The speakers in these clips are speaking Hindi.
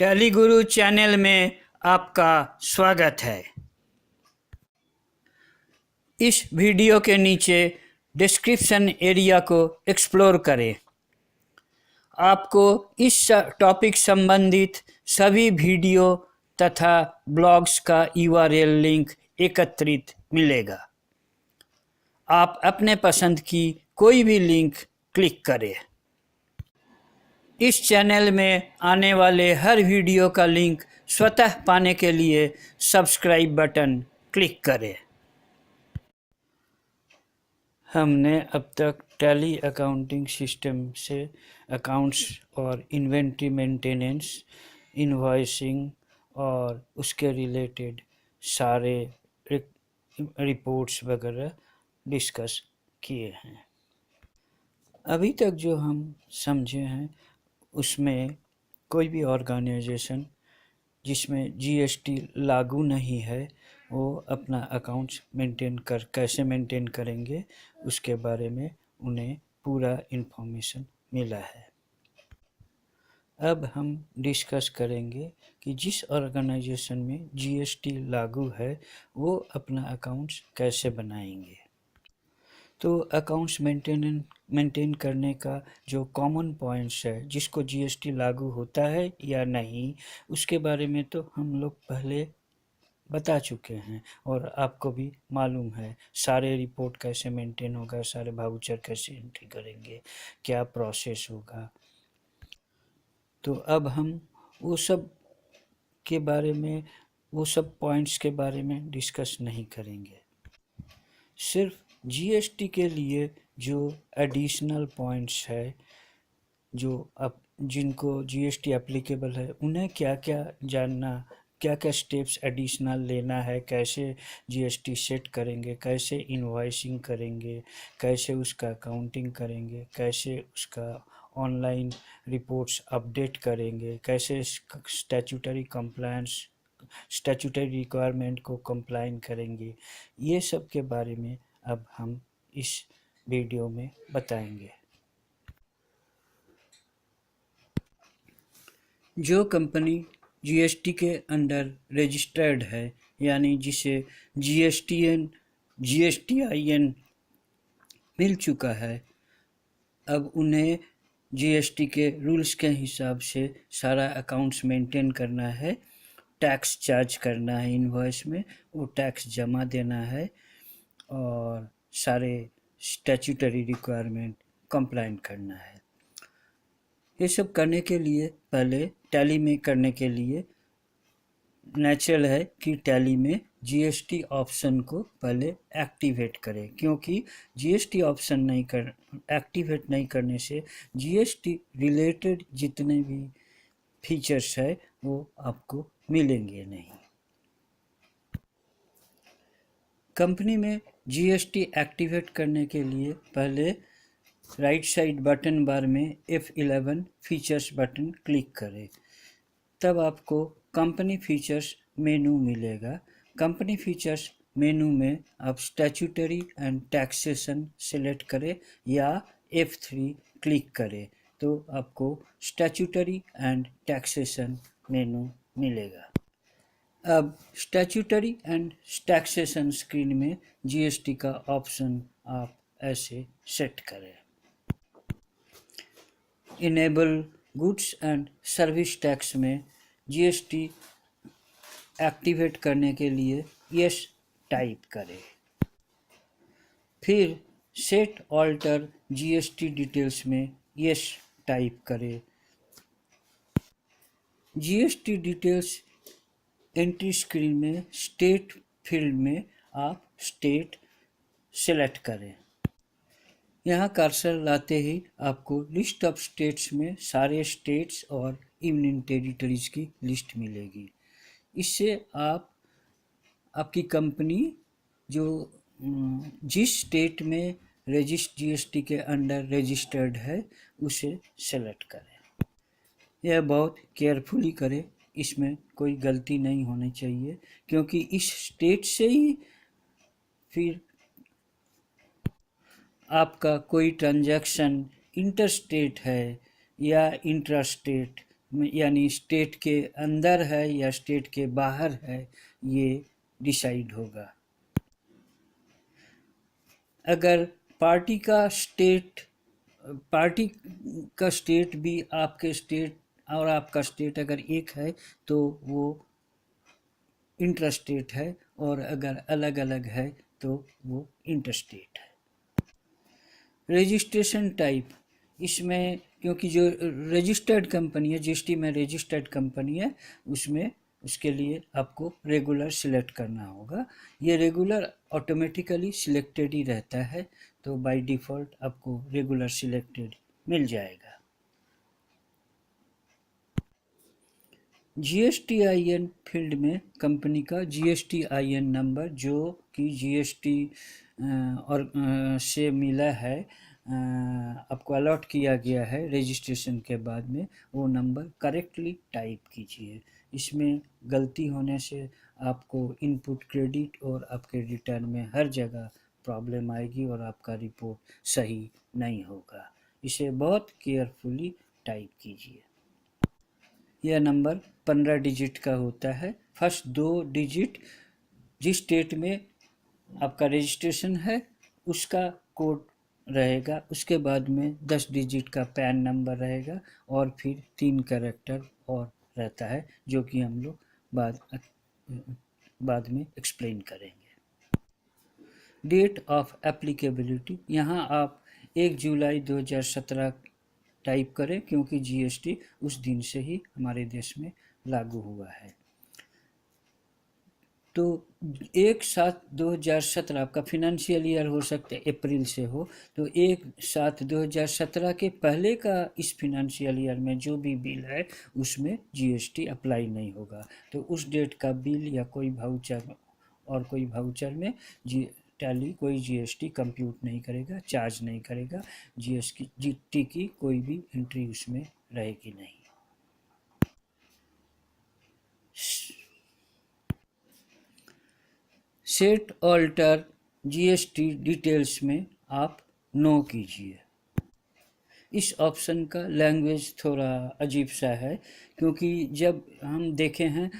टेलीगुरु चैनल में आपका स्वागत है। इस वीडियो के नीचे डिस्क्रिप्शन एरिया को एक्सप्लोर करें। आपको इस टॉपिक संबंधित सभी वीडियो तथा ब्लॉग्स का URL लिंक एकत्रित मिलेगा। आप अपने पसंद की कोई भी लिंक क्लिक करें। इस चैनल में आने वाले हर वीडियो का लिंक स्वतः पाने के लिए सब्सक्राइब बटन क्लिक करें। हमने अब तक टैली अकाउंटिंग सिस्टम से अकाउंट्स और इन्वेंट्री मेंटेनेंस, इनवॉइसिंग और उसके रिलेटेड सारे रिपोर्ट्स वगैरह डिस्कस किए हैं। अभी तक जो हम समझे हैं उसमें कोई भी ऑर्गेनाइजेशन जिसमें GST लागू नहीं है वो अपना अकाउंट्स कैसे मेंटेन करेंगे उसके बारे में उन्हें पूरा इन्फॉर्मेशन मिला है। अब हम डिस्कस करेंगे कि जिस ऑर्गेनाइजेशन में GST लागू है वो अपना अकाउंट्स कैसे बनाएंगे। तो अकाउंट्स मेंटेन करने का जो कॉमन पॉइंट्स है जिसको GST लागू होता है या नहीं उसके बारे में तो हम लोग पहले बता चुके हैं और आपको भी मालूम है सारे रिपोर्ट कैसे मेंटेन होगा, सारे वाउचर कैसे एंट्री करेंगे, क्या प्रोसेस होगा। तो अब हम वो सब पॉइंट्स के बारे में डिस्कस नहीं करेंगे। सिर्फ GST के लिए जो एडिशनल पॉइंट्स है जिनको GST एप्लीकेबल है उन्हें क्या क्या जानना, क्या क्या स्टेप्स एडिशनल लेना है, कैसे GST सेट करेंगे, कैसे इनवॉइसिंग करेंगे, कैसे उसका अकाउंटिंग करेंगे, कैसे उसका ऑनलाइन रिपोर्ट्स अपडेट करेंगे, कैसे स्टैट्यूटरी रिक्वायरमेंट को कंप्लाइन करेंगे। ये सब के बारे में अब हम इस वीडियो में बताएंगे। जो कंपनी GST के अंडर रजिस्टर्ड है यानी जिसे GSTIN मिल चुका है, अब उन्हें GST के रूल्स के हिसाब से सारा अकाउंट्स मेंटेन करना है, टैक्स चार्ज करना है, इनवॉइस में वो टैक्स जमा देना है और सारे स्टैट्यूटरी रिक्वायरमेंट कंप्लाइन करना है। ये सब करने के लिए पहले टैली में करने के लिए नेचुरल है कि टैली में GST ऑप्शन को पहले एक्टिवेट करें, क्योंकि GST ऑप्शन एक्टिवेट नहीं करने से GST रिलेटेड जितने भी फीचर्स है वो आपको मिलेंगे नहीं। कंपनी में GST एक्टिवेट करने के लिए पहले राइट साइड बटन बार में F11 फीचर्स बटन क्लिक करें। तब आपको कंपनी फीचर्स मेनू मिलेगा। कंपनी फीचर्स मेनू में आप स्टैट्यूटरी एंड टैक्सेशन सेलेक्ट करें या F3 क्लिक करें तो आपको स्टैट्यूटरी एंड टैक्सेशन मेनू मिलेगा। अब स्टैट्यूटरी एंड टैक्सेशन स्क्रीन में GST का ऑप्शन आप ऐसे सेट करें। Enable goods and service tax में GST एक्टिवेट करने के लिए यस टाइप करें। फिर सेट ऑल्टर GST डिटेल्स में यस टाइप करें। GST डिटेल्स एंट्री स्क्रीन में स्टेट फील्ड में आप स्टेट सेलेक्ट करें। यहाँ कर्सर लाते ही आपको लिस्ट ऑफ स्टेट्स में सारे स्टेट्स और यूनियन टेरिटरीज की लिस्ट मिलेगी। इससे आपकी कंपनी जो जिस स्टेट में GST के अंडर रजिस्टर्ड है उसे सेलेक्ट करें। यह बहुत केयरफुली करें, इसमें कोई गलती नहीं होनी चाहिए, क्योंकि इस स्टेट से ही फिर आपका कोई ट्रांजैक्शन इंटर स्टेट है या इंट्रा स्टेट यानी स्टेट के अंदर है या स्टेट के बाहर है, ये डिसाइड होगा। अगर पार्टी का स्टेट भी आपके स्टेट और आपका स्टेट अगर एक है तो वो इंट्रास्टेट है, और अगर अलग अलग है तो वो इंटरस्टेट है। रजिस्ट्रेशन टाइप, इसमें क्योंकि जो रजिस्टर्ड कंपनी है, जीएसटी में रजिस्टर्ड कंपनी है, उसमें उसके लिए आपको रेगुलर सिलेक्ट करना होगा। ये रेगुलर ऑटोमेटिकली सिलेक्टेड ही रहता है, तो बाय डिफ़ॉल्ट आपको रेगुलर सिलेक्टेड मिल जाएगा। GSTIN फील्ड में कंपनी का GSTIN नंबर, जो कि GST और से मिला है, आपको अलॉट किया गया है रजिस्ट्रेशन के बाद में, वो नंबर करेक्टली टाइप कीजिए। इसमें गलती होने से आपको इनपुट क्रेडिट और आपके रिटर्न में हर जगह प्रॉब्लम आएगी और आपका रिपोर्ट सही नहीं होगा। इसे बहुत केयरफुली टाइप कीजिए। यह नंबर 15 डिजिट का होता है। फर्स्ट 2 डिजिट जिस स्टेट में आपका रजिस्ट्रेशन है उसका कोड रहेगा, उसके बाद में 10 डिजिट का पैन नंबर रहेगा, और फिर 3 कैरेक्टर और रहता है, जो कि हम लोग बाद में एक्सप्लेन करेंगे। डेट ऑफ एप्लीकेबिलिटी, यहाँ आप 1 जुलाई 2017 टाइप करें, क्योंकि जीएसटी उस दिन से ही हमारे देश में लागू हुआ है। तो 1/7/2017 आपका फिनंशियल ईयर हो सकता है अप्रैल से हो, तो 1/7/2017 के पहले का इस फिनंशियल ईयर में जो भी बिल है उसमें जीएसटी अप्लाई नहीं होगा। तो उस डेट का बिल या कोई वाउचर में टैली कोई जीएसटी कंप्यूट नहीं करेगा, चार्ज नहीं करेगा, जीएसटी की कोई भी एंट्री उसमें रहेगी नहीं। सेट ऑल्टर जीएसटी डिटेल्स में आप नो कीजिए। इस ऑप्शन का लैंग्वेज थोड़ा अजीब सा है, क्योंकि जब हम देखे हैं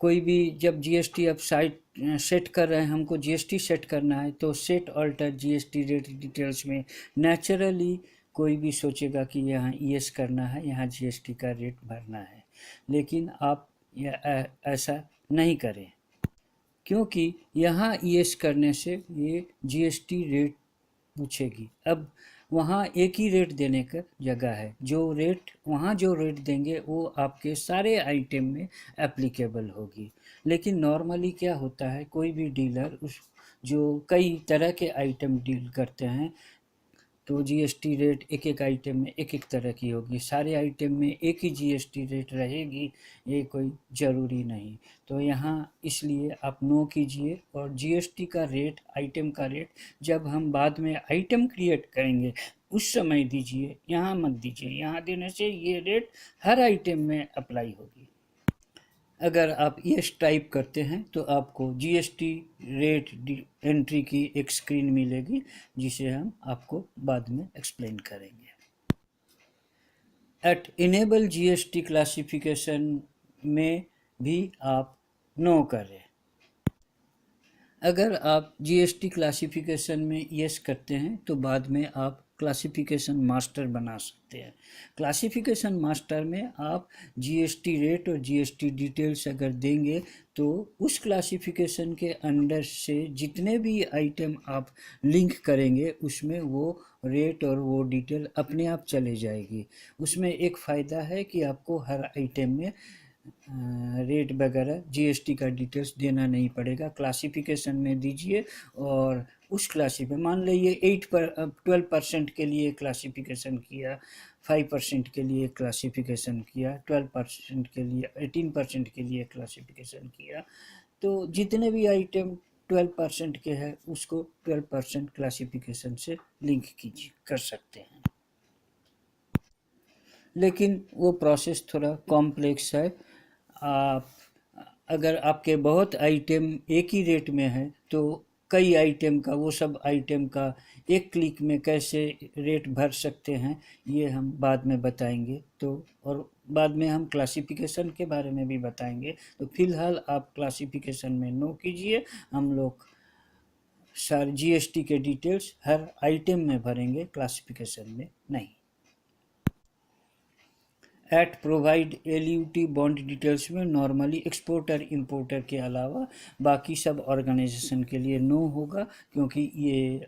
कोई भी जब जीएसटी आप सेट कर रहे हैं, हमको जीएसटी सेट करना है, तो set alter GST rate details में नेचुरली कोई भी सोचेगा कि यहाँ ईएस करना है, यहाँ जीएसटी का रेट भरना है। लेकिन आप ऐसा नहीं करें, क्योंकि यहाँ ईएस करने से ये जीएसटी रेट पूछेगी। अब वहाँ एक ही रेट देने का जगह है, जो रेट देंगे वो आपके सारे आइटम में एप्लीकेबल होगी। लेकिन नॉर्मली क्या होता है, कोई भी डीलर जो कई तरह के आइटम डील करते हैं, तो जीएसटी रेट एक एक आइटम में एक एक तरह की होगी, सारे आइटम में एक ही जीएसटी रेट रहेगी, ये कोई ज़रूरी नहीं। तो यहाँ इसलिए आप नो कीजिए, और जीएसटी का रेट, आइटम का रेट जब हम बाद में आइटम क्रिएट करेंगे उस समय दीजिए, यहाँ मत दीजिए। यहाँ देने से ये रेट हर आइटम में अप्लाई होगी। अगर आप यस टाइप करते हैं तो आपको जीएसटी रेट एंट्री की एक स्क्रीन मिलेगी, जिसे हम आपको बाद में एक्सप्लेन करेंगे। एट इनेबल जीएसटी क्लासिफिकेशन में भी आप नो करें। अगर आप जीएसटी क्लासिफिकेशन में यस करते हैं तो बाद में आप क्लासिफिकेशन मास्टर बना सकते हैं। क्लासिफिकेशन मास्टर में आप जीएसटी रेट और जीएसटी डिटेल्स अगर देंगे तो उस क्लासिफिकेशन के अंडर से जितने भी आइटम आप लिंक करेंगे उसमें वो रेट और वो डिटेल अपने आप चले जाएगी। उसमें एक फ़ायदा है कि आपको हर आइटम में रेट वगैरह जीएसटी का डिटेल्स देना नहीं पड़ेगा। क्लासिफिकेशन में दीजिए, और उस मान लीजिए 12% के लिए क्लासिफिकेशन किया, 5% के लिए क्लासिफिकेशन किया, 12% के लिए, 18% के लिए क्लासिफिकेशन किया, तो जितने भी आइटम 12% के हैं उसको 12% क्लासिफिकेशन से लिंक कर सकते हैं। लेकिन वो प्रोसेस थोड़ा कॉम्प्लेक्स है। आप अगर आपके बहुत आइटम एक ही रेट में है तो कई आइटम का, वो सब आइटम का एक क्लिक में कैसे रेट भर सकते हैं, ये हम बाद में बताएंगे। तो और बाद में हम क्लासिफिकेशन के बारे में भी बताएंगे। तो फिलहाल आप क्लासिफिकेशन में नो कीजिए, हम लोग सारे जीएसटी के डिटेल्स हर आइटम में भरेंगे, क्लासिफिकेशन में नहीं। At provide LUT bond details में नॉर्मली एक्सपोर्टर इंपोर्टर के अलावा बाकी सब ऑर्गेनाइजेशन के लिए नो होगा, क्योंकि ये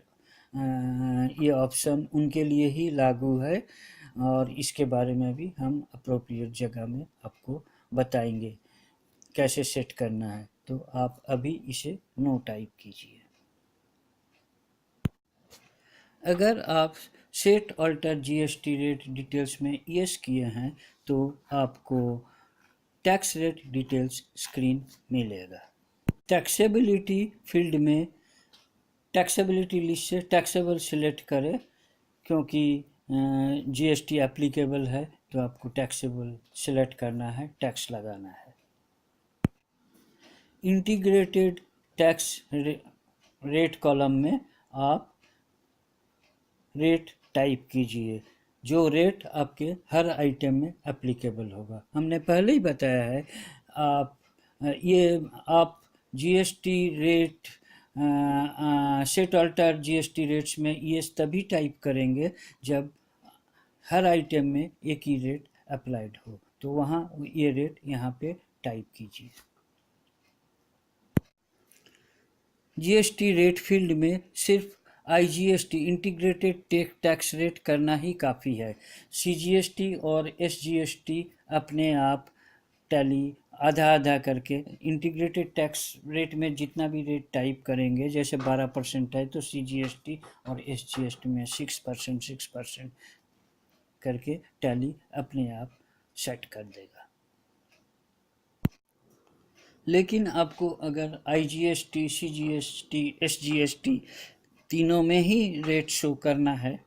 ऑप्शन उनके लिए ही लागू है, और इसके बारे में भी हम अप्रोप्रिएट जगह में आपको बताएंगे कैसे सेट करना है। तो आप अभी इसे नो टाइप कीजिए। अगर आप set alter GST rate details में यस किए हैं तो आपको टैक्स रेट डिटेल्स स्क्रीन मिलेगा। टैक्सेबिलिटी फील्ड में टैक्सेबिलिटी लिस्ट से टैक्सेबल सिलेक्ट करें, क्योंकि जीएसटी एप्लीकेबल है तो आपको टैक्सेबल सिलेक्ट करना है, टैक्स लगाना है। इंटीग्रेटेड टैक्स रेट कॉलम में आप रेट टाइप कीजिए, जो रेट आपके हर आइटम में एप्लीकेबल होगा। हमने पहले ही बताया है, आप GST rate set alter GST rates में ये तभी टाइप करेंगे जब हर आइटम में एक ही रेट अप्लाइड हो, तो वहाँ ये रेट यहाँ पे टाइप कीजिए। जीएसटी रेट फील्ड में सिर्फ आईजीएसटी इंटीग्रेटेड टैक्स रेट करना ही काफ़ी है। सीजीएसटी और एसजीएसटी अपने आप टैली आधा आधा करके इंटीग्रेटेड टैक्स रेट में जितना भी रेट टाइप करेंगे, जैसे 12% है तो सीजीएसटी और एसजीएसटी में 6% करके टैली अपने आप सेट कर देगा। लेकिन आपको अगर आईजीएसटी, सीजीएसटी, एसजीएसटी तीनों में ही रेट शो करना है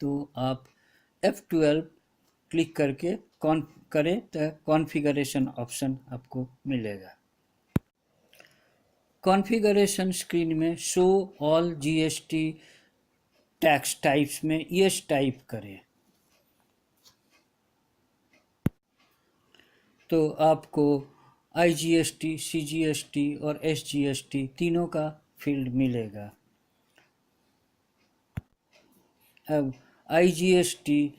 तो आप F12 क्लिक करके करें तो कॉन्फ़िगरेशन ऑप्शन आपको मिलेगा। कॉन्फ़िगरेशन स्क्रीन में show all GST tax types में यस टाइप करें तो आपको आईजीएसटी, सीजीएसटी और एसजीएसटी तीनों का फील्ड मिलेगा। अब आईजीएसटी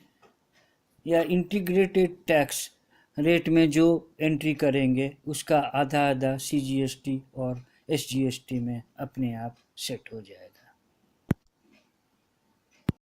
या इंटीग्रेटेड टैक्स रेट में जो एंट्री करेंगे उसका आधा आधा सीजीएसटी और एसजीएसटी में अपने आप सेट हो जाएगा।